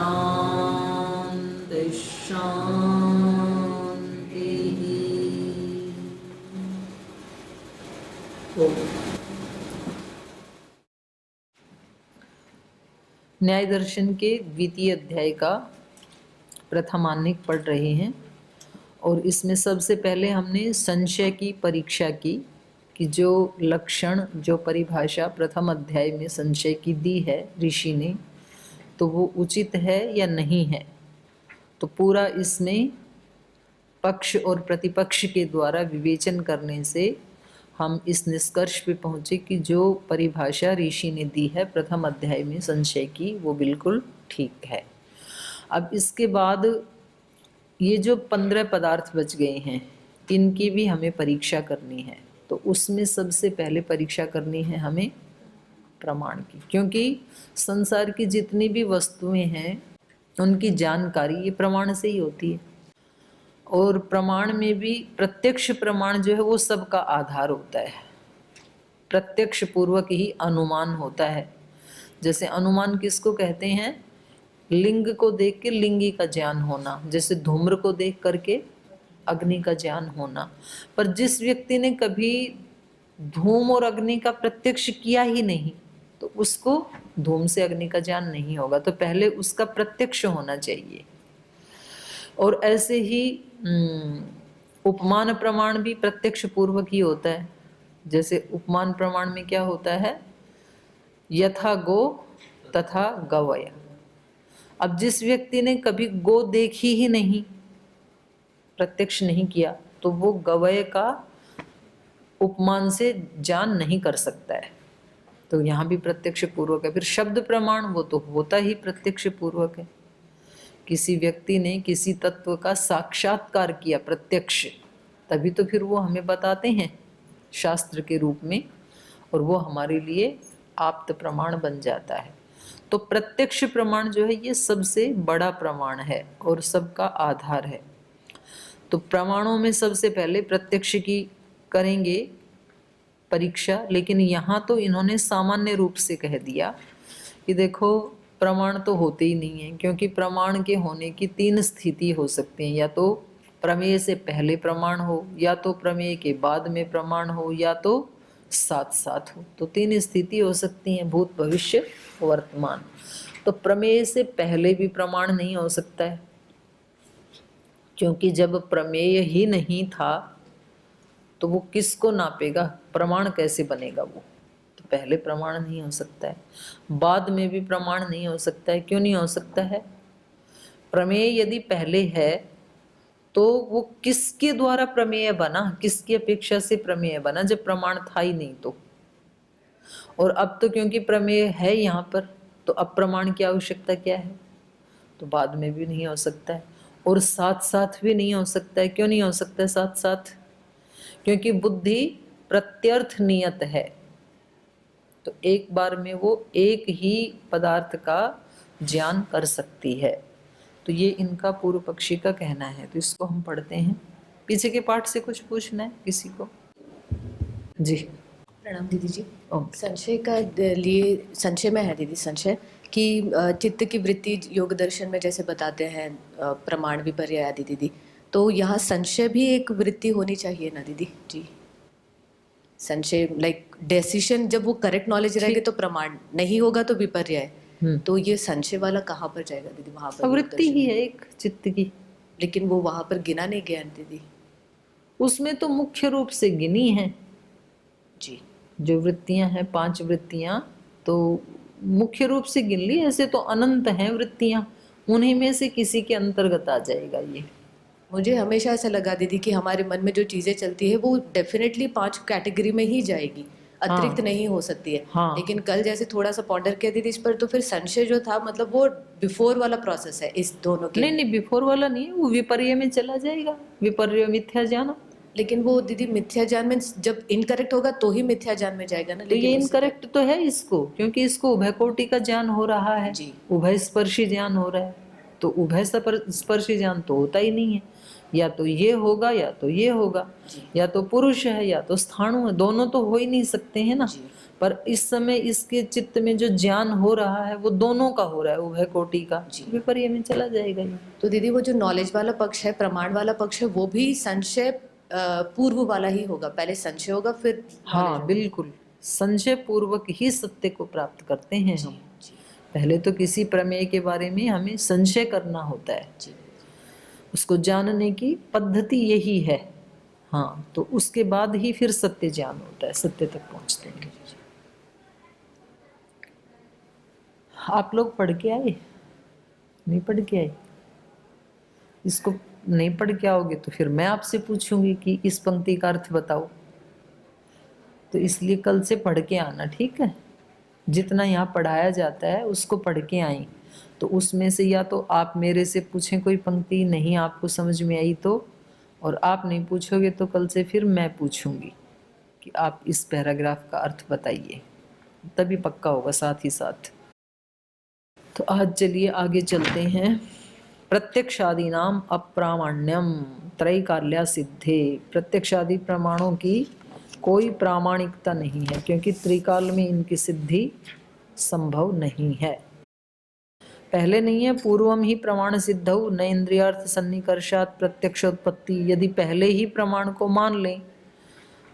शांति शांति। न्याय दर्शन के द्वितीय अध्याय का प्रथमानिक पढ़ रहे हैं और इसमें सबसे पहले हमने संशय की परीक्षा की कि जो लक्षण, जो परिभाषा प्रथम अध्याय में संशय की दी है ऋषि ने, तो वो उचित है या नहीं है। तो पूरा इसमें पक्ष और प्रतिपक्ष के द्वारा विवेचन करने से हम इस निष्कर्ष पे पहुँचे कि जो परिभाषा ऋषि ने दी है प्रथम अध्याय में संशय की, वो बिल्कुल ठीक है। अब इसके बाद ये जो 15 पदार्थ बच गए हैं, इनकी भी हमें परीक्षा करनी है। तो उसमें सबसे पहले परीक्षा करनी है हमें प्रमाण की, क्योंकि संसार की जितनी भी वस्तुएं हैं उनकी जानकारी ये प्रमाण से ही होती है। और प्रमाण में भी प्रत्यक्ष प्रमाण जो है वो सबका आधार होता है। प्रत्यक्ष पूर्वक ही अनुमान होता है। जैसे अनुमान किसको कहते हैं? लिंग को देख के लिंगी का ज्ञान होना, जैसे धूम्र को देख करके अग्नि का ज्ञान होना। पर जिस व्यक्ति ने कभी धूम और अग्नि का प्रत्यक्ष किया ही नहीं, तो उसको धूम से अग्नि का ज्ञान नहीं होगा। तो पहले उसका प्रत्यक्ष होना चाहिए। और ऐसे ही उपमान प्रमाण भी प्रत्यक्ष पूर्वक ही होता है। जैसे उपमान प्रमाण में क्या होता है? यथा गो तथा गवय। अब जिस व्यक्ति ने कभी गो देखी ही नहीं, प्रत्यक्ष नहीं किया, तो वो गवय का उपमान से ज्ञान नहीं कर सकता है। तो यहाँ भी प्रत्यक्ष पूर्वक है। फिर शब्द प्रमाण, वो तो होता ही प्रत्यक्ष पूर्वक है। किसी व्यक्ति ने किसी तत्व का साक्षात्कार किया प्रत्यक्ष, तभी तो फिर वो हमें बताते हैं शास्त्र के रूप में, और वो हमारे लिए आप्त प्रमाण बन जाता है। तो प्रत्यक्ष प्रमाण जो है ये सबसे बड़ा प्रमाण है और सबका आधार है। तो प्रमाणों में सबसे पहले प्रत्यक्ष की करेंगे परीक्षा, लेकिन यहाँ तो इन्होंने सामान्य रूप से कह दिया कि देखो प्रमाण तो होते ही नहीं है, क्योंकि प्रमाण के होने की 3 स्थिति हो सकती हैं। या तो प्रमेय से पहले प्रमाण हो, या तो प्रमेय के बाद में प्रमाण हो, या तो साथ साथ हो। तो 3 स्थिति हो सकती हैं, भूत भविष्य वर्तमान। तो प्रमेय से पहले भी प्रमाण नहीं हो सकता है, क्योंकि जब प्रमेय ही नहीं था तो वो किसको नापेगा? प्रमाण कैसे बनेगा? वो तो पहले प्रमाण नहीं हो सकता है। बाद में भी प्रमाण नहीं हो सकता है। क्यों नहीं हो सकता है? प्रमेय यदि पहले है तो वो किसके द्वारा प्रमेय बना, किसकी अपेक्षा से प्रमेय बना, जब प्रमाण था ही नहीं तो। और अब तो क्योंकि प्रमेय है यहाँ पर, तो अब प्रमाण की आवश्यकता क्या है? तो बाद में भी नहीं हो सकता है और साथ साथ भी नहीं हो सकता है। क्यों नहीं हो सकता है साथ साथ? क्योंकि बुद्धि प्रत्यर्थ नियत है। तो एक बार में वो एक ही पदार्थ का ज्ञान कर सकती है। तो ये इनका पूर्व पक्षी का कहना है। तो इसको हम पढ़ते हैं। पीछे के पाठ से कुछ पूछना है किसी को? जी प्रणाम दीदी जी। संशय का लिए संशय में है दीदी, संशय कि चित्त की वृत्ति योग दर्शन में जैसे बताते हैं प्रमाण विपर्य आदि दीदी, तो यहाँ संशय भी एक वृत्ति होनी चाहिए ना दीदी जी? संशय लाइक डिसीजन, जब वो करेक्ट नॉलेज रहेगी तो प्रमाण, नहीं होगा तो विपर्य है। तो ये संशय वाला कहाँ पर जाएगा दीदी? वहाँ पर वृत्ति ही है एक चित्त की, लेकिन वो वहाँ पर गिना नहीं गया दीदी। उसमें तो मुख्य रूप से गिनी है जी, जो वृत्तियां हैं, 5 वृत्तियां, तो मुख्य रूप से गिन ली। ऐसे तो अनंत हैं वृत्तियां, उन्हीं में से किसी के अंतर्गत आ जाएगा ये। मुझे हमेशा ऐसा लगा दीदी कि हमारे मन में जो चीज़ें चलती है वो डेफिनेटली 5 कैटेगरी में ही जाएगी, अतिरिक्त हाँ, नहीं हो सकती है। हाँ। लेकिन कल जैसे थोड़ा सा पॉन्डर किया दीदी इस पर, तो फिर संशय जो था मतलब वो बिफोर वाला प्रोसेस है इस दोनों के। नहीं, बिफोर वाला नहीं है, वो विपर्य में चला जाएगा। विपर्य मिथ्या ज्ञान। लेकिन वो दीदी मिथ्या ज्ञान में जब इनकरेक्ट होगा तो ही मिथ्या ज्ञान में जाएगा ना। तो ये इनकरेक्ट तो है इसको, क्योंकि इसको उभय कोटि का ज्ञान हो रहा है, उभय स्पर्शी ज्ञान हो रहा है। तो उभय स्पर्शी ज्ञान तो होता ही नहीं है। या तो ये होगा या तो ये होगा, या तो पुरुष है या तो स्थाणु है, दोनों तो हो ही नहीं सकते हैं ना। पर इस समय इसके चित्त में जो ज्ञान हो रहा है वो दोनों का हो रहा है, उभय कोटि का, विपर्य में चला जाएगा ये। तो दीदी वो जो नॉलेज वाला पक्ष है, प्रमाण वाला पक्ष है, वो भी संशय पूर्व वाला ही होगा, पहले संशय होगा फिर। हाँ बिल्कुल, संशय पूर्वक ही सत्य को प्राप्त करते हैं हम। पहले तो किसी प्रमेय के बारे में हमें संशय करना होता है, उसको जानने की पद्धति यही है। हाँ, तो उसके बाद ही फिर सत्य ज्ञान होता है, सत्य तक पहुंचते हैं। आप लोग पढ़ के आए? नहीं पढ़ के आए? इसको नहीं पढ़ के आओगे तो फिर मैं आपसे पूछूंगी कि इस पंक्ति का अर्थ बताओ, तो इसलिए कल से पढ़ के आना, ठीक है? जितना यहाँ पढ़ाया जाता है उसको पढ़ के आई, तो उसमें से या तो आप मेरे से पूछें कोई पंक्ति नहीं आपको समझ में आई तो, और आप नहीं पूछोगे तो कल से फिर मैं पूछूंगी कि आप इस पैराग्राफ का अर्थ बताइए, तभी पक्का होगा साथ ही साथ। तो आज चलिए आगे चलते हैं। प्रत्यक्षादि नाम अप्रामाण्यम त्रैकाल्या सिद्धे, प्रत्यक्षादि प्रमाणों की कोई प्रामाणिकता नहीं है, क्योंकि त्रिकाल में इनकी सिद्धि संभव नहीं है। पहले नहीं है, पूर्वम ही प्रमाण सिद्धौ न इंद्रियार्थ सन्निकर्षात् प्रत्यक्ष उत्पत्ति। यदि पहले ही प्रमाण को मान लें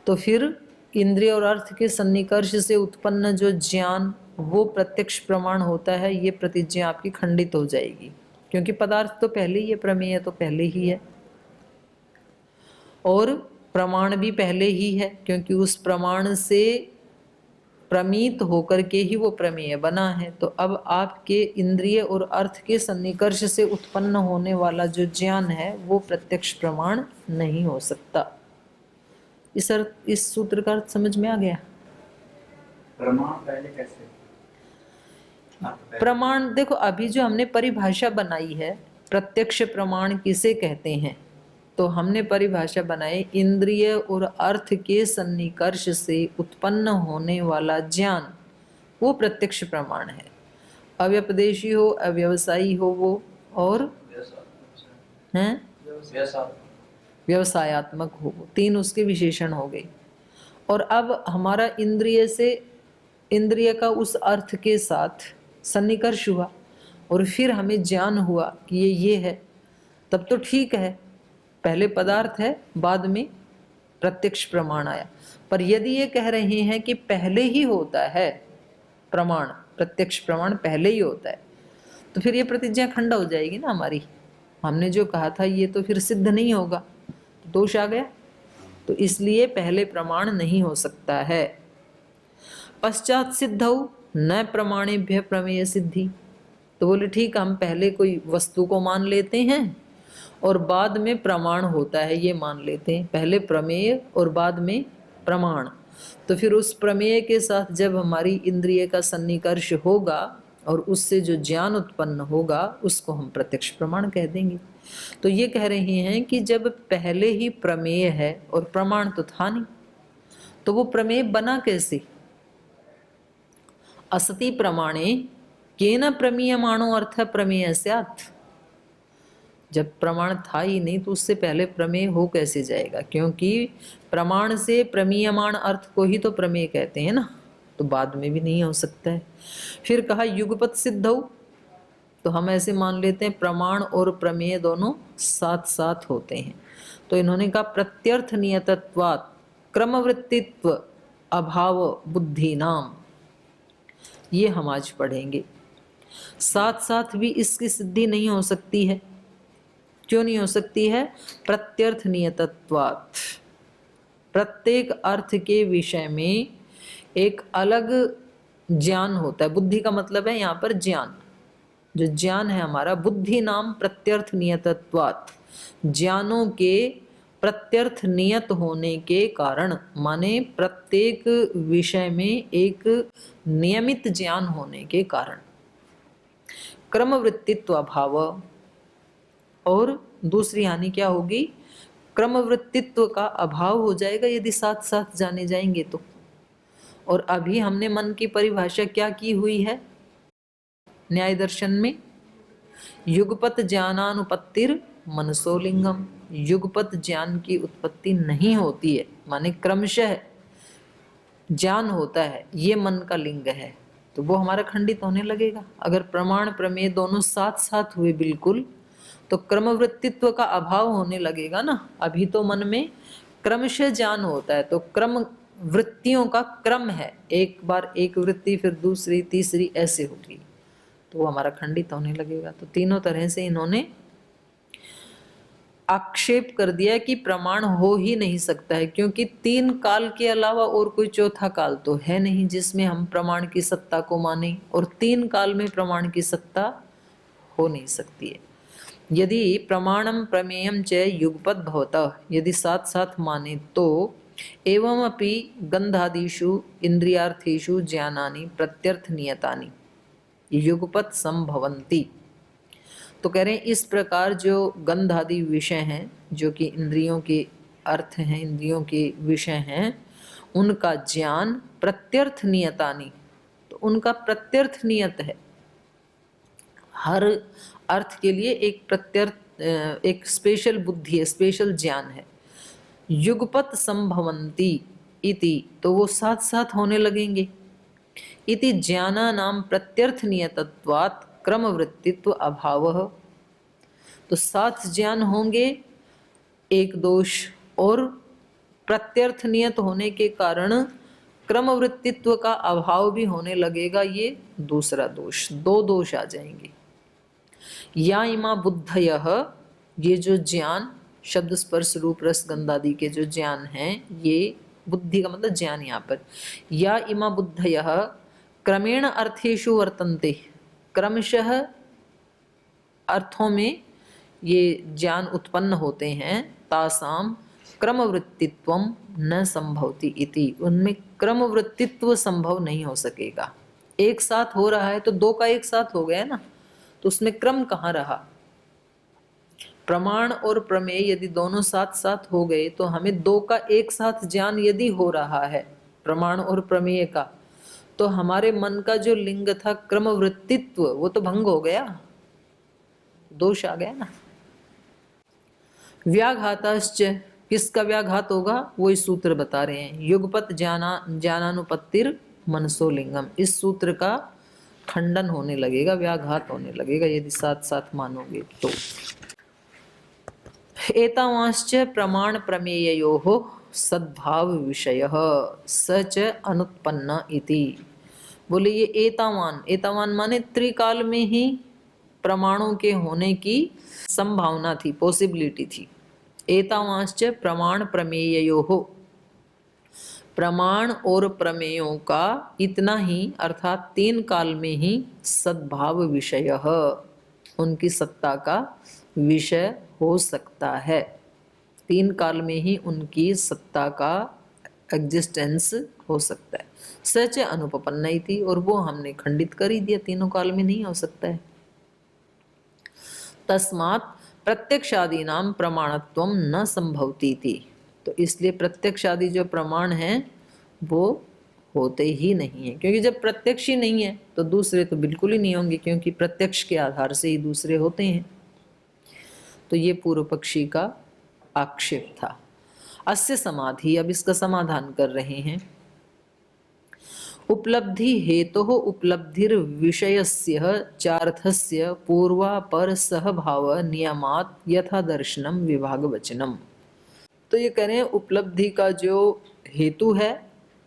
तो फिर इंद्रिय और अर्थ के सन्निकर्ष से उत्पन्न जो ज्ञान वो प्रत्यक्ष प्रमाण होता है, ये प्रतिज्ञा आपकी खंडित हो जाएगी, क्योंकि पदार्थ तो पहले ही है, प्रमेय तो पहले ही है, और प्रमाण भी पहले ही है, क्योंकि उस प्रमाण से प्रमीत होकर के ही वो प्रमेय बना है। तो अब आपके इंद्रिय और अर्थ के सन्निकर्ष से उत्पन्न होने वाला जो ज्ञान है वो प्रत्यक्ष प्रमाण नहीं हो सकता। इस सूत्र का अर्थ समझ में आ गया? प्रमाण पहले कैसे? प्रमाण देखो, अभी जो हमने परिभाषा बनाई है, प्रत्यक्ष प्रमाण किसे कहते हैं, तो हमने परिभाषा बनाई इंद्रिय और अर्थ के सन्निकर्ष से उत्पन्न होने वाला ज्ञान, वो प्रत्यक्ष प्रमाण है। अव्यपदेशी हो, अव्यवसायी हो वो, और हैं व्यवसायात्मक हो, तीन उसके विशेषण हो गए। और अब हमारा इंद्रिय का उस अर्थ के साथ सन्निकर्ष हुआ और फिर हमें ज्ञान हुआ कि ये है, तब तो ठीक है, पहले पदार्थ है बाद में प्रत्यक्ष प्रमाण आया। पर यदि ये कह रहे हैं कि पहले ही होता है प्रमाण, प्रत्यक्ष प्रमाण पहले ही होता है, तो फिर ये प्रतिज्ञा खंड हो जाएगी ना हमारी। हमने जो कहा था ये तो फिर सिद्ध नहीं होगा, तो दोष आ गया। तो इसलिए पहले प्रमाण नहीं हो सकता है। पश्चात सिद्धौ न प्रमाणेभ्य प्रमेय सिद्धि। तो बोले ठीक, हम पहले कोई वस्तु को मान लेते हैं और बाद में प्रमाण होता है ये मान लेते हैं, पहले प्रमेय और बाद में प्रमाण। तो फिर उस प्रमेय के साथ जब हमारी इंद्रिय का सन्निकर्ष होगा और उससे जो ज्ञान उत्पन्न होगा उसको हम प्रत्यक्ष प्रमाण कह देंगे। तो ये कह रहे हैं कि जब पहले ही प्रमेय है और प्रमाण तो था नहीं, तो वो प्रमेय बना कैसे? असति प्रमाणे केन प्रमीयमाणो अर्थ प्रमेय स्यात्। जब प्रमाण था ही नहीं तो उससे पहले प्रमेय हो कैसे जाएगा? क्योंकि प्रमाण से प्रमीयमाण अर्थ को ही तो प्रमेय कहते हैं ना, तो बाद में भी नहीं हो सकता है। फिर कहा युगपत सिद्धौ, तो हम ऐसे मान लेते हैं प्रमाण और प्रमेय दोनों साथ साथ होते हैं। तो इन्होंने कहा प्रत्यर्थ नियतत्वात् क्रमवृत्तित्व अभाव बुद्धि नाम, ये हम आज पढ़ेंगे। साथ साथ भी इसकी सिद्धि नहीं हो सकती है। क्यों नहीं हो सकती है? प्रत्यर्थ नियतत्वात्, प्रत्येक अर्थ के विषय में एक अलग ज्ञान होता है। बुद्धि का मतलब है यहाँ पर ज्ञान, जो ज्ञान है हमारा, बुद्धि नाम प्रत्यर्थ नियतत्वात्, ज्ञानों के प्रत्यर्थ नियत होने के कारण, माने प्रत्येक विषय में एक नियमित ज्ञान होने के कारण। क्रमवृत्तित्व अभाव, और दूसरी हानि क्या होगी? क्रमवृत्तित्व का अभाव हो जाएगा यदि साथ साथ जाने जाएंगे तो। और अभी हमने मन की परिभाषा क्या की हुई है न्याय दर्शन में? युगपत ज्ञानानुपत्तिर ज्ञान होता है, ये मन का लिंग है, तो वो हमारा खंडित होने लगेगा। अगर प्रमाण प्रमेय दोनों साथ साथ हुए बिल्कुल, तो क्रमवृत्तित्व का अभाव होने लगेगा ना। अभी तो मन में क्रमशः ज्ञान होता है, तो क्रम वृत्तियों का क्रम है, एक बार एक वृत्ति फिर दूसरी तीसरी ऐसे होगी, तो वो हमारा खंडित होने लगेगा। तो तीनों तरह से इन्होंने आक्षेप कर दिया कि प्रमाण हो ही नहीं सकता है, क्योंकि तीन काल के अलावा और कोई चौथा काल तो है नहीं जिसमें हम प्रमाण की सत्ता को माने, और तीन काल में प्रमाण की सत्ता हो नहीं सकती है। यदि प्रमाणम प्रमेयम च युगपत भवतः, यदि साथ साथ माने तो एवं अपि गंधादिषु इंद्रियार्थेषु ज्ञानानि प्रत्यर्थ नियतानि युगपत संभवन्ति। तो कह रहे हैं इस प्रकार जो गंध आदि विषय हैं, जो कि इंद्रियों के अर्थ हैं, इंद्रियों के विषय हैं, उनका ज्ञान प्रत्यर्थ नियतानि, तो उनका प्रत्यर्थ नियत है। हर अर्थ के लिए एक प्रत्यर्थ, एक स्पेशल बुद्धि है, स्पेशल ज्ञान है। युगपत संभवन्ति इति, तो वो साथ साथ होने लगेंगे। इति ज्ञानानां प्रत्यर्थ नियतत्वात् क्रमवृत्तित्व अभावः, तो साथ ज्ञान होंगे एक दोष, और प्रत्यर्थ नियत होने के कारण क्रमवृत्तित्व का अभाव भी होने लगेगा, ये दूसरा दोष, दो दोष आ जाएंगे। या इमा बुद्धयः, ये जो ज्ञान शब्द स्पर्श रूप रस गंधादि के जो ज्ञान हैं, ये बुद्धि का मतलब ज्ञान यहाँ पर, या इमा बुद्धयः क्रमेण अर्थेषु वर्तन्ते, क्रमशः अर्थों में ये ज्ञान उत्पन्न होते हैं। तासाम क्रमवृत्तित्वम न संभवति इति, उनमें क्रमवृत्तित्व संभव नहीं हो सकेगा। एक साथ हो रहा है तो दो का एक साथ हो गया ना, तो उसमें क्रम कहाँ रहा। प्रमाण और प्रमेय यदि दोनों साथ साथ हो गए, तो हमें दो का एक साथ ज्ञान यदि हो रहा है, प्रमाण और प्रमेय का, तो हमारे मन का जो लिंग था क्रमवृत्तित्व, वो तो भंग हो गया, दोष आ गया ना। व्याघाताश्च, किसका व्याघात होगा, वो इस सूत्र बता रहे हैं। युगपत ज्ञानानुपत्तिर मनसो लिंगम, इस सूत्र का खंडन होने लगेगा, व्याघात होने लगेगा यदि साथ साथ मानोगे तो। एतावांश्च प्रमाण प्रमेययोः सद्भाव विषयः सच अनुत्पन्न इति। बोले ये एतावान, एतावान माने त्रिकाल में ही प्रमाणों के होने की संभावना थी, पॉसिबिलिटी थी। एतावांश्च प्रमाण प्रमेययोः, प्रमाण और प्रमेयों का इतना ही अर्थात तीन काल में ही सद्भाव विषयः, उनकी सत्ता का विषय हो सकता है। तीन काल में ही उनकी सत्ता का एग्जिस्टेंस हो सकता है। सच अनुपपन्न थी, और वो हमने खंडित कर ही दिया, तीनों काल में नहीं हो सकता है। तस्मात् प्रत्यक्षादि नाम प्रमाणत्वम न संभवती थी, तो इसलिए प्रत्यक्षादि जो प्रमाण हैं वो होते ही नहीं है, क्योंकि जब प्रत्यक्ष ही नहीं है तो दूसरे तो बिल्कुल ही नहीं होंगे, क्योंकि प्रत्यक्ष के आधार से ही दूसरे होते हैं। तो ये पूर्व पक्षी का आक्षेप था। अस्य समाधि, अब इसका समाधान कर रहे हैं। उपलब्धि हेतु उपलब्धिर विषयस्य चार्थस्य पूर्वापर सहभाव नियमात यथा दर्शनम विभाग वचनम। तो ये कह रहे हैं उपलब्धि का जो हेतु है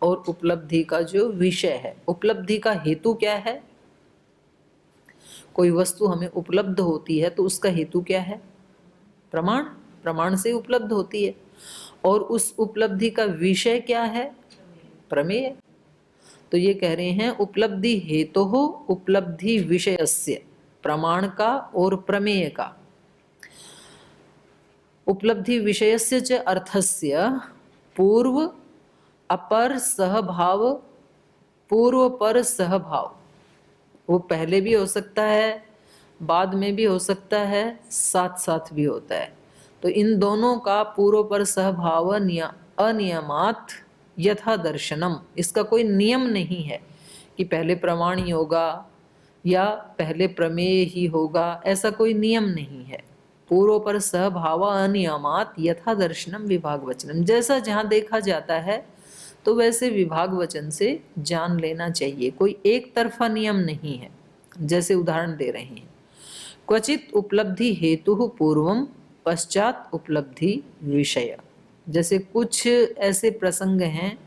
और उपलब्धि का जो विषय है। उपलब्धि का हेतु क्या है, कोई वस्तु हमें उपलब्ध होती है तो उसका हेतु क्या है, प्रमाण, प्रमाण से उपलब्ध होती है। और उस उपलब्धि का विषय क्या है, प्रमेय। तो ये कह रहे हैं उपलब्धि हेतु हो उपलब्धि विषयस्य, प्रमाण का और प्रमेय का। उपलब्धि विषयस्य च अर्थस्य पूर्व अपर सहभाव, पूर्व पर सहभाव, वो पहले भी हो सकता है, बाद में भी हो सकता है, साथ साथ भी होता है। तो इन दोनों का पूर्व पर सहभाव अनियमात यथा दर्शनम, इसका कोई नियम नहीं है कि पहले प्रमाण ही होगा या पहले प्रमेय ही होगा, ऐसा कोई नियम नहीं है। पूर्व पर सहभाव अनियमात यथा दर्शनम विभाग वचनम, जैसा जहाँ देखा जाता है तो वैसे विभाग वचन से जान लेना चाहिए, कोई एक तरफा नियम नहीं है। जैसे उदाहरण दे रहे हैं, क्वचित उपलब्धि हेतु पूर्वम पश्चात उपलब्धि विषय। जैसे कुछ ऐसे प्रसंग हैं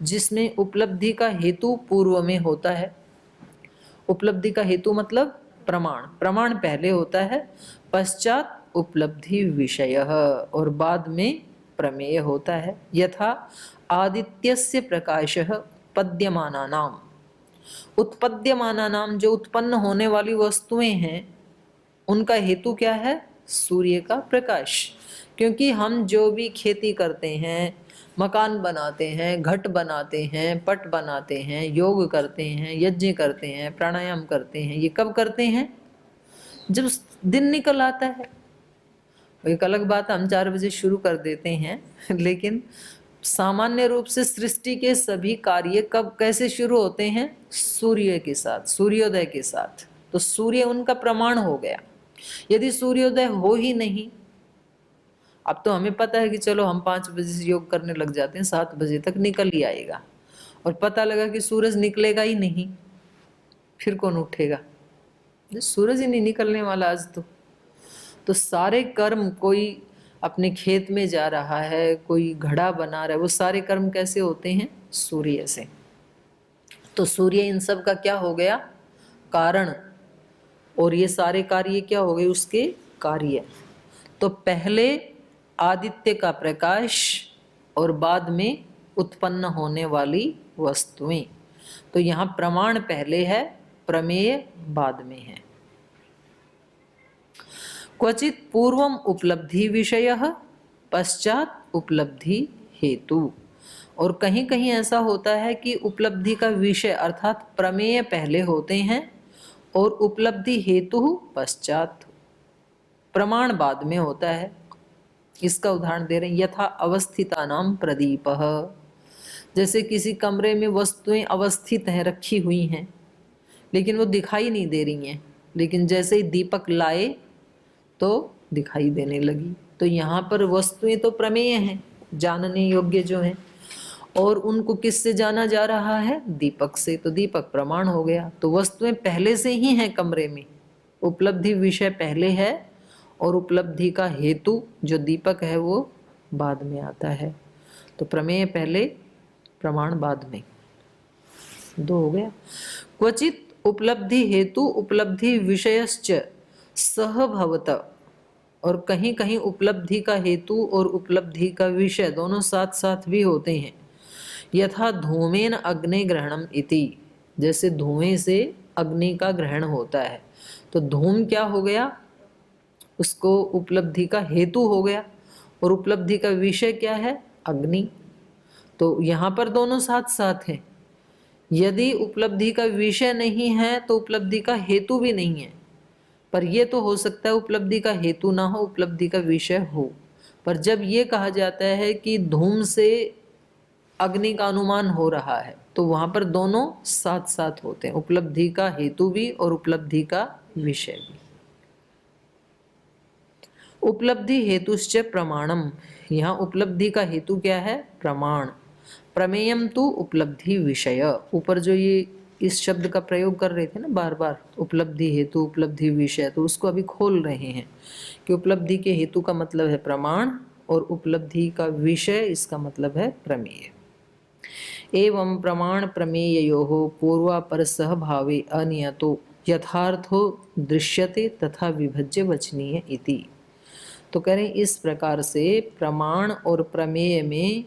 जिसमें उपलब्धि का हेतु पूर्व में होता है। उपलब्धि का हेतु मतलब प्रमाण, प्रमाण पहले होता है, पश्चात उपलब्धि विषय और बाद में प्रमेय होता है। यथा आदित्यस्य प्रकाशः उत्पद्यमानानाम, उत्पद्यमानानाम जो उत्पन्न होने वाली वस्तुएं हैं उनका हेतु क्या है? सूर्य का प्रकाश। क्योंकि हम जो भी खेती करते हैं, मकान बनाते हैं, घट बनाते हैं, पट बनाते हैं, योग करते हैं, यज्ञ करते हैं, प्राणायाम करते हैं, ये कब करते हैं? जब दिन निकल आता है। एक अलग बात, हम 4 बजे शुरू कर देते हैं, लेकिन सामान्य रूप से सृष्टि के सभी कार्य कब कैसे शुरू होते हैं? सूर्य के साथ, सूर्योदय के साथ। तो सूर्य उनका प्रमाण हो गया। यदि सूर्योदय हो ही नहीं, अब तो हमें पता है कि चलो हम 5 बजे से योग करने लग जाते हैं, 7 बजे तक निकल ही आएगा, और पता लगा कि सूरज निकलेगा ही नहीं, फिर कौन उठेगा? सूरज ही नहीं निकलने वाला आज तो सारे कर्म, कोई अपने खेत में जा रहा है, कोई घड़ा बना रहा है, वो सारे कर्म कैसे होते हैं? सूर्य से। तो सूर्य इन सब का क्या हो गया? कारण, और ये सारे कार्य क्या हो गए? उसके कार्य। तो पहले आदित्य का प्रकाश और बाद में उत्पन्न होने वाली वस्तुएं। तो यहाँ प्रमाण पहले है, प्रमेय बाद में है। क्वचित पूर्वम उपलब्धि विषयः पश्चात उपलब्धि हेतु। और कहीं कहीं ऐसा होता है कि उपलब्धि का विषय अर्थात प्रमेय पहले होते हैं और उपलब्धि हेतु पश्चात, प्रमाण बाद में होता है। इसका उदाहरण दे रहे हैं, यथा अवस्थितानाम प्रदीपः। जैसे किसी कमरे में वस्तुएं अवस्थित हैं, रखी हुई हैं, लेकिन वो दिखाई नहीं दे रही हैं, लेकिन जैसे ही दीपक लाए तो दिखाई देने लगी। तो यहाँ पर वस्तुएं तो प्रमेय हैं, जानने योग्य जो हैं, और उनको किससे जाना जा रहा है? दीपक से। तो दीपक प्रमाण हो गया। तो वस्तुएं पहले से ही हैं कमरे में, उपलब्धि विषय पहले है और उपलब्धि का हेतु जो दीपक है वो बाद में आता है। तो प्रमेय पहले, प्रमाण बाद में। 2 हो गया। क्वचित उपलब्धि हेतु उपलब्धि विषयश्च सहभवत। और कहीं कहीं उपलब्धि का हेतु और उपलब्धि का विषय दोनों साथ साथ भी होते हैं। यथा धूमेन अग्नि ग्रहणम इति। जैसे धुएं से अग्नि का ग्रहण होता है, तो धूम क्या हो गया? उसको उपलब्धि का हेतु हो गया, और उपलब्धि का विषय क्या है? अग्नि। तो यहाँ पर दोनों साथ साथ हैं। यदि उपलब्धि का विषय नहीं है तो उपलब्धि का हेतु भी नहीं है। पर यह तो हो सकता है उपलब्धि का हेतु ना हो, उपलब्धि का विषय हो। पर जब ये कहा जाता है कि धूम से अग्नि का अनुमान हो रहा है, तो वहां पर दोनों साथ साथ होते हैं, उपलब्धि का हेतु भी और उपलब्धि का विषय भी। उपलब्धि हेतुश्च प्रमाणम। यहाँ उपलब्धि का हेतु क्या है? प्रमाण। प्रमेयम तो उपलब्धि विषय। ऊपर जो ये इस शब्द का प्रयोग कर रहे थे ना बार बार, उपलब्धि हेतु उपलब्धि विषय, तो उसको अभी खोल रहे हैं कि उपलब्धि के हेतु का मतलब है प्रमाण और उपलब्धि का विषय इसका मतलब है प्रमेय। एवं प्रमाण प्रमेययोः पूर्वापर सहभावे अनियतो यथार्थो दृश्यते तथा विभज्य वचनीय इति। तो कह रहे हैं इस प्रकार से प्रमाण और प्रमेय में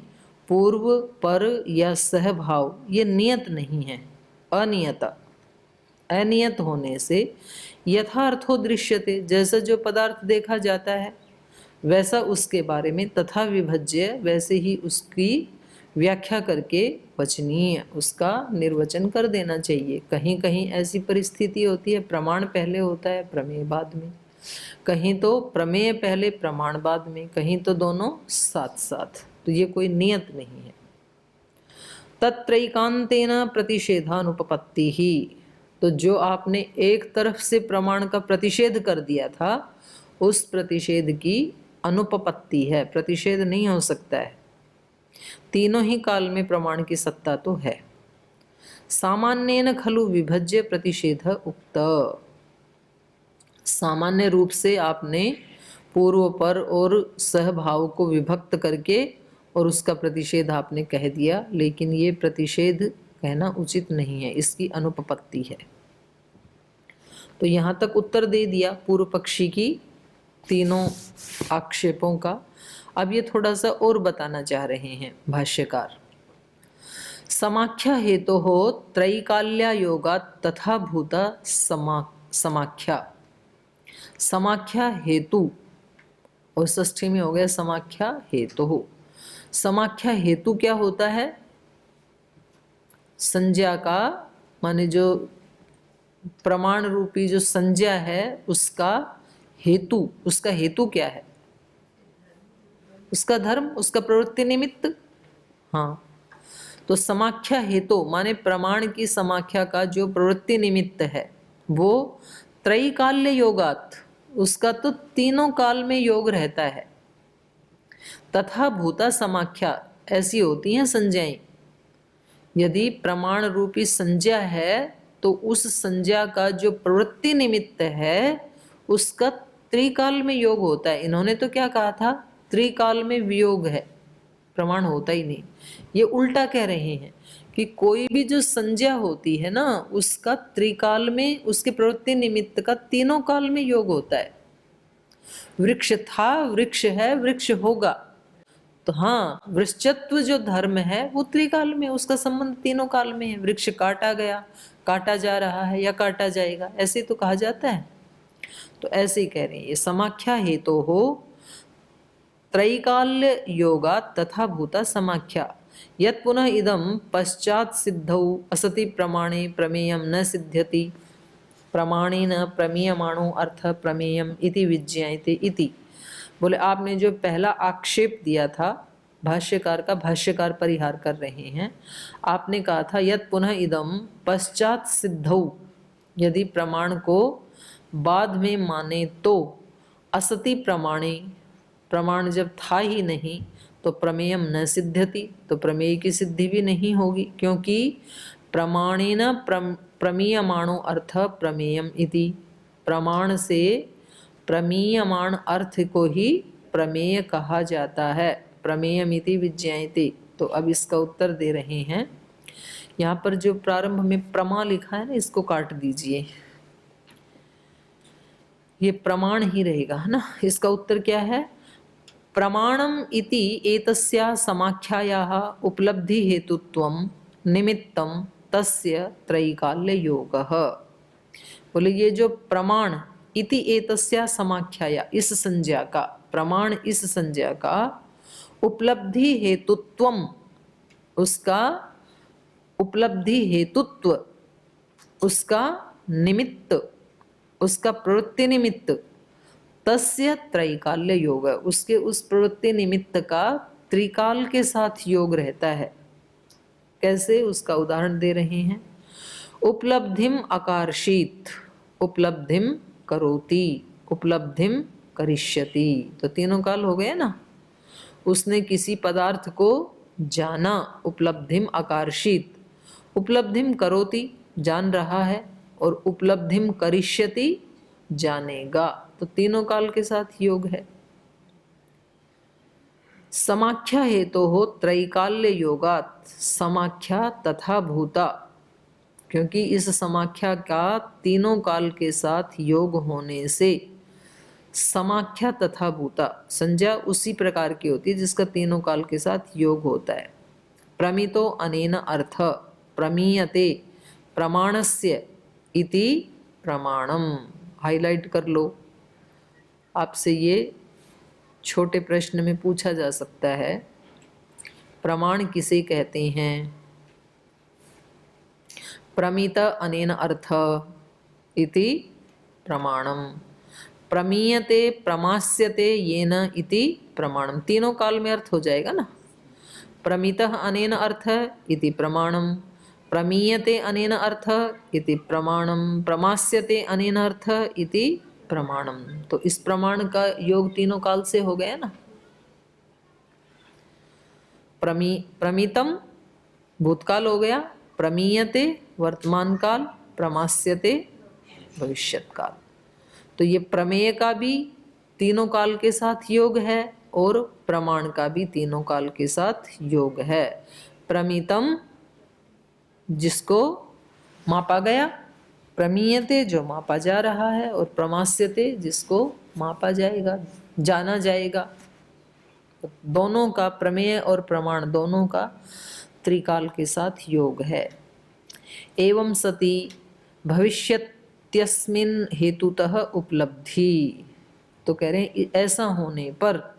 पूर्व पर या सहभाव ये नियत नहीं है, अनियत। अनियत होने से यथार्थो दृश्यते, जैसा जो पदार्थ देखा जाता है वैसा उसके बारे में, तथा विभज्य वैसे ही उसकी व्याख्या करके वचनीय उसका निर्वचन कर देना चाहिए। कहीं कहीं ऐसी परिस्थिति होती है प्रमाण पहले होता है प्रमेय बाद में, कहीं तो प्रमेय पहले प्रमाण बाद में, कहीं तो दोनों साथ साथ। तो ये कोई नियत नहीं है। तत्रैकांतेन प्रतिषेधानुपपत्ति ही। तो जो आपने एक तरफ से प्रमाण का प्रतिषेध कर दिया था उस प्रतिषेध की अनुपपत्ति है, प्रतिषेध नहीं हो सकता है। तीनों ही काल में प्रमाण की सत्ता तो है। सामान्येन खलु विभज्य प्रतिषेध उक्त, सामान्य रूप से आपने पूर्व पर और सहभाव को विभक्त करके और उसका प्रतिषेध आपने कह दिया, लेकिन ये प्रतिषेध कहना उचित नहीं है, इसकी अनुपपत्ति है। तो यहाँ तक उत्तर दे दिया पूर्व पक्षी की तीनों आक्षेपों का। अब ये थोड़ा सा और बताना चाह रहे हैं भाष्यकार। समाख्या हेतु हो त्रैकाल्या योगा तथा भूता समाख्या, समाख्या हेतु और षष्ठी में हो गया समाख्या हेतु हो। समाख्या हेतु क्या होता है? संज्ञा का, माने जो प्रमाण रूपी जो संज्ञा है उसका हेतु, उसका हेतु क्या है? उसका धर्म, उसका प्रवृत्ति निमित्त। हाँ, तो समाख्या हेतु माने प्रमाण की समाख्या का जो प्रवृत्ति निमित्त है वो त्रैकाल्य योगात, उसका तो तीनों काल में योग रहता है। तथा भूता समाख्या, ऐसी होती हैं संज्ञाएं। यदि प्रमाण रूपी संज्ञा है तो उस संज्ञा का जो प्रवृत्ति निमित्त है उसका त्रिकाल में योग होता है। इन्होंने तो क्या कहा था? त्रिकाल में वियोग है, प्रमाण होता ही नहीं। ये उल्टा कह रहे हैं कि कोई भी जो संज्ञा होती है ना उसका त्रिकाल में, उसके प्रवृत्ति निमित्त का तीनों काल में योग होता है। वृक्ष था, वृक्ष है, वृक्ष होगा, तो हाँ, वृक्षत्व जो धर्म है वो त्रिकाल में, उसका संबंध तीनों काल में है। वृक्ष काटा गया, काटा जा रहा है या काटा जाएगा, ऐसे तो कहा जाता है। तो ऐसे ही कह रहे हैं, ये समाख्या हेतु हो त्रैकाल्य योगा तथा भूता समाख्या, यत् पुनः इदम पश्चात सिद्धौ असति प्रमाणे प्रमेयम न सिद्ध्यति, प्रमाणेन प्रमीयमाणो अर्थ प्रमेयम इति विज्ञायते इति। बोले आपने जो पहला आक्षेप दिया था भाष्यकार का, भाष्यकार परिहार कर रहे हैं। आपने कहा था यत् पुनः इदम पश्चात सिद्धौ, यदि प्रमाण को बाद में माने तो असति प्रमाणे, प्रमाण जब था ही नहीं तो प्रमेयम न सिद्ध्यति, तो प्रमेय की सिद्धि भी नहीं होगी, क्योंकि प्रमाणेन प्रमीयमाणो अर्थ प्रमेयम इति, प्रमाण से प्रमीयमाण अर्थ को ही प्रमेय कहा जाता है। प्रमेयमिति विज्ञायते। तो अब इसका उत्तर दे रहे हैं। यहाँ पर जो प्रारंभ में प्रमा लिखा है ना, इसको काट दीजिए, ये प्रमाण ही रहेगा, है ना। इसका उत्तर क्या है? प्रमाणम इति एतस्या समाख्यायाः उपलब्धि हेतुत्वम निमित्तम तस्य त्रैकाल्य योगः। बोले ये जो प्रमाण इति एतस्या समाख्याया, इस संज्ञा का, प्रमाण इस संज्ञा का उपलब्धि हेतुत्वम, उसका उपलब्धि हेतुत्व, उसका निमित्त, उसका प्रवृत्ति निमित्त, तस्य त्रैकाल्य योग, उसके उस प्रवृत्ति निमित्त का त्रिकाल के साथ योग रहता है। कैसे? उसका उदाहरण दे रहे हैं। उपलब्धिम अकार्षीत, उपलब्धिम करोति, उपलब्धिम करिष्यति, तो तीनों काल हो गए ना। उसने किसी पदार्थ को जाना, उपलब्धिम अकार्षीत, उपलब्धिम करोति जान रहा है, और उपलब्धिम करिष्यति जानेगा, तो तीनों काल के साथ योग है। समाख्या हेतु हो त्रैकाल्य योगात, समाख्या तथा भूता, क्योंकि इस समाख्या का तीनों काल के साथ योग होने से समाख्या तथा भूता, संज्ञा उसी प्रकार की होती है जिसका तीनों काल के साथ योग होता है। प्रमितो अनेन अर्थ प्रमीयते प्रमाणस्य इति प्रमाणम, हाईलाइट कर लो। आपसे ये छोटे प्रश्न में पूछा जा सकता है, प्रमाण किसे कहते हैं? प्रमित अनेन अर्थ इति प्रमाणम, प्रमीयते प्रमास्यते येन इति प्रमाणम, तीनों काल में अर्थ हो जाएगा ना। प्रमितः अनेन अर्थ इति प्रमाणम, प्रमीयते अनेन अर्थ इति प्रमाणम, प्रमास्यते अनेन अर्थ इति प्रमाणम। तो इस प्रमाण का योग तीनों काल से हो गया ना। प्रमितम भूतकाल हो गया, प्रमीयते वर्तमान काल, प्रमास्यते भविष्यत काल। तो ये प्रमेय का भी तीनों काल के साथ योग है और प्रमाण का भी तीनों काल के साथ योग है। प्रमितम जिसको मापा गया, प्रमीयते जो मापा जा रहा है, और प्रमास्यते जिसको मापा जाएगा, जाना जाएगा। दोनों का, प्रमेय और प्रमाण दोनों का त्रिकाल के साथ योग है। एवं सति भविष्यत्यस्मिन् हेतुतः उपलब्धि। तो कह रहे हैं ऐसा होने पर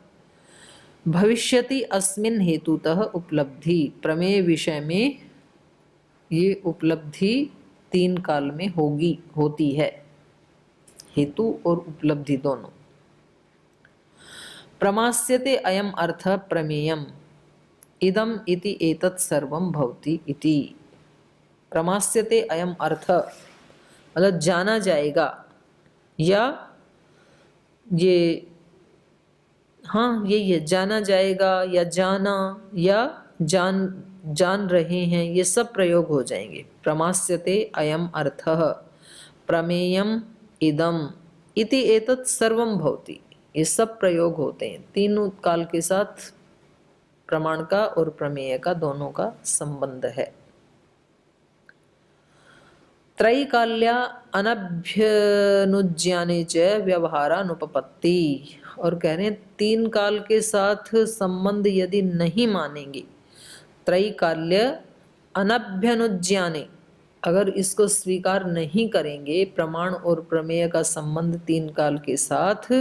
भविष्यति अस्मिन् हेतुतः उपलब्धि, प्रमेय विषय में ये उपलब्धि तीन काल में होती है, हेतु और उपलब्धि दोनों। प्रमास्यते अयम अर्थ प्रमेयम इदम इति एतत् सर्वं भवति इति। प्रमास्यते अयम अर्थ मतलब जाना जाएगा, या ये हाँ यही है, जाना जाएगा या जाना या जान रहे हैं, ये सब प्रयोग हो जाएंगे। प्रमास्यते अयम अर्थः प्रमेयम इदम इति एतत् सर्वं भवति, ये सब प्रयोग होते हैं। तीनों काल के साथ प्रमाण का और प्रमेय का दोनों का संबंध है। त्रैकाल्या अनभ्यनुज्ञाने च व्यवहारानुपपत्ति। और कह रहे हैं तीन काल के साथ संबंध यदि नहीं मानेंगे, त्रैकाल्य अनभ्यनुज्ञाने, अगर इसको स्वीकार नहीं करेंगे प्रमाण और प्रमेय का संबंध तीन काल के साथ,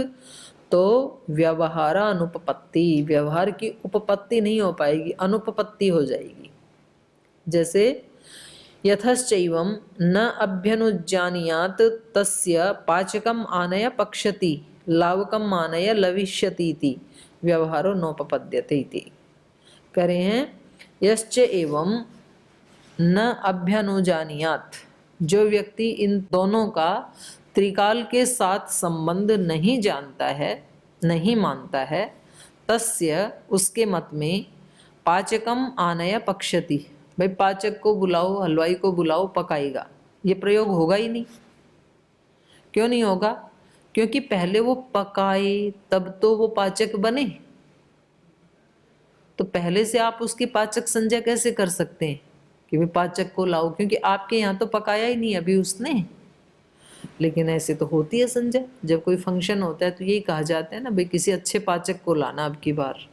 तो व्यवहारानुपपत्ति, व्यवहार की उपपत्ति नहीं हो पाएगी, अनुपपत्ति हो जाएगी। जैसे यथश्चैवं न अभ्यनुज्ञानीयात् तस्य पाचकम् आनय पक्षति लावकम् आनय लविष्यति इति व्यवहारो नोपपद्यते इति। कह रहे हैं यश्च एवं न अभ्यनुजानीयात्, जो व्यक्ति इन दोनों का त्रिकाल के साथ संबंध नहीं जानता है, नहीं मानता है, तस्य उसके मत में पाचकम आनय पक्षति, भाई पाचक को बुलाओ, हलवाई को बुलाओ, पकाएगा, ये प्रयोग होगा ही नहीं। क्यों नहीं होगा? क्योंकि पहले वो पकाए तब तो वो पाचक बने। तो पहले से आप उसकी पाचक संज्ञा कैसे कर सकते हैं कि भाई पाचक को लाओ, क्योंकि आपके यहाँ तो पकाया ही नहीं अभी उसने। लेकिन ऐसे तो होती है संज्ञा, जब कोई फंक्शन होता है तो यही कहा जाता है ना, भाई किसी अच्छे पाचक को लाना अब की बार।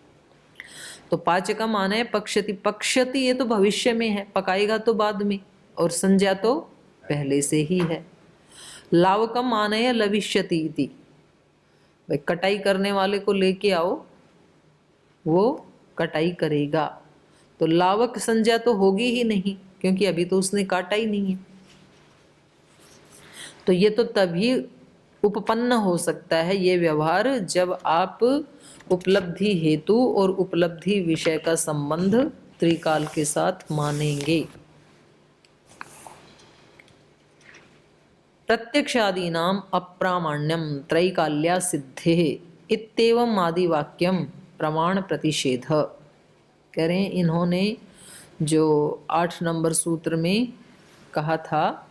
तो पाचकम आना है पक्षति, पक्षति ये तो भविष्य में है, पकाएगा तो बाद में, और संज्ञा तो पहले से ही है। लावकम आनय लविष्यति इति, भाई कटाई करने वाले को लेके आओ, वो कटाई करेगा। तो लावक संज्ञा तो होगी ही नहीं, क्योंकि अभी तो उसने काटा ही नहीं है। तो ये तो तभी उपपन्न हो सकता है ये व्यवहार जब आप उपलब्धि हेतु और उपलब्धि विषय का संबंध त्रिकाल के साथ मानेंगे। प्रत्यक्षादीनाम अप्रामाण्यम त्रैकाल्या सिद्धे इत्येवं आदि वाक्यम प्रमाण प्रतिषेध। कह रहे हैं इन्होंने जो 8 नंबर सूत्र में कहा था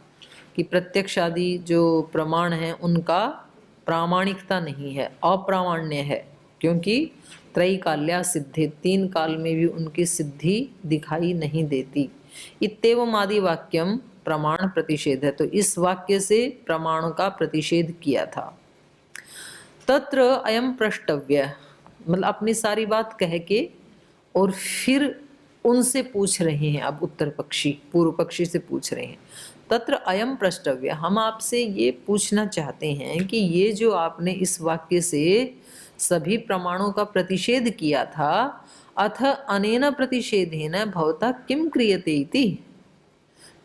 कि प्रत्यक्षादि जो प्रमाण हैं उनका प्रामाणिकता नहीं है, अप्रामाण्य है, क्योंकि त्रैकाल्या सिद्धि, 3 काल में भी उनकी सिद्धि दिखाई नहीं देती। इत्येवं आदि वाक्यम प्रमाण प्रतिषेध है, तो इस वाक्य से प्रमाण का प्रतिषेध किया था। तत्र अयम प्रष्टव्य, मतलब अपनी सारी बात कह के और फिर उनसे पूछ रहे हैं, अब उत्तर पक्षी पूर्व पक्षी से पूछ रहे हैं। तत्र अयम प्रष्टव्य, हम आपसे ये पूछना चाहते हैं कि ये जो आपने इस वाक्य से सभी प्रमाणों का प्रतिषेध किया था, अथ अनेन प्रतिषेधेन भवता किम क्रियते इति,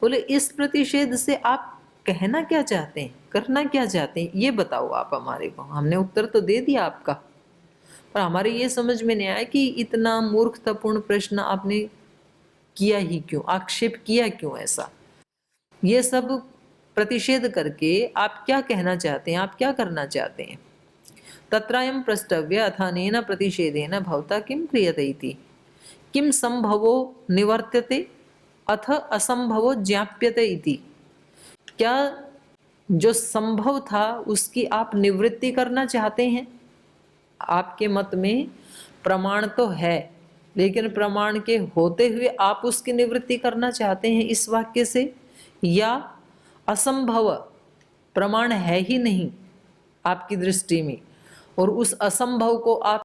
बोले इस प्रतिषेध से आप कहना क्या चाहते हैं, करना क्या चाहते हैं, ये बताओ आप हमारे को। हमने उत्तर तो दे दिया आपका, पर हमारे ये समझ में नहीं आया कि इतना मूर्खतापूर्ण प्रश्न आपने किया ही क्यों, आक्षेप किया क्यों ऐसा। ये सब प्रतिषेध करके आप क्या कहना चाहते हैं, आप क्या करना चाहते हैं। तत्रायम प्रष्टव्य अथानेन प्रतिषेधेन भवता किम क्रियते इति, किम संभवो निवर्त्यते अथ असंभवो ज्ञाप्यते इति। क्या जो संभव था उसकी आप निवृत्ति करना चाहते हैं? आपके मत में प्रमाण तो है, लेकिन प्रमाण के होते हुए आप उसकी निवृत्ति करना चाहते हैं इस वाक्य से, या असंभव, प्रमाण है ही नहीं आपकी दृष्टि में और उस असंभव को आप